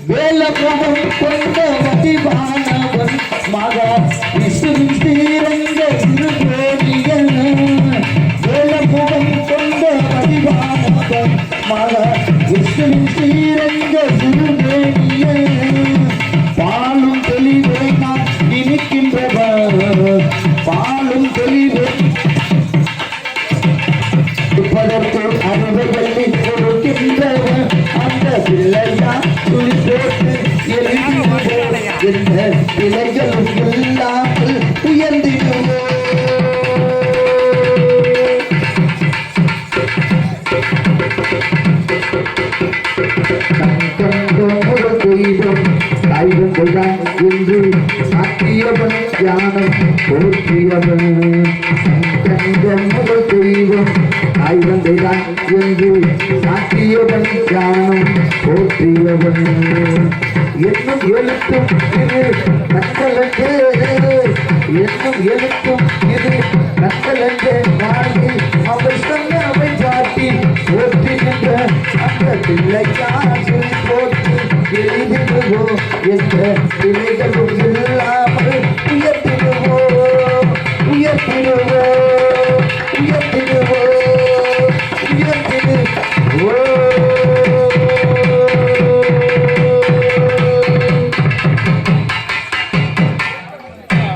வேலமுகம் கொண்ட மதிவானவன் மகா விஷ்ணுவின் ஸ்ரீரங்க திருக்கோடியன் வேலமுகம் கொண்ட மதிவானவன் மகா விஷ்ணுவின் ஸ்ரீரங்க திருவேணியன் பாலும் தெளிவை நான் இனிக்கின்றவர் பாலும் தெளிவை பதற்கு அனுபவத்தை கொடுக்கின்றவர் அந்த பிள்ளையா துளி போட்டு எந்த பிள்ளைகளும் இல்லாமல் உயர்ந்திடுவோ என்று சாத்தியவன் ஞானம் போற்றியவன் முதல் தெய்வம் ஆய்வந்தைதான் என்று சாத்தியவன் ஞானம் போற்றியவன் என்னும் எழுத்தும் இது நக்கலங்கே என்னும் எழுத்தும் இது நக்கலங்கே வாங்கி அவை சொன்ன அவை காட்டி போற்றுகின்ற அந்த பிள்ளைக்காக போற்றி எழுதிடுவோ என்ற பிள்ளைகளும் இல்லா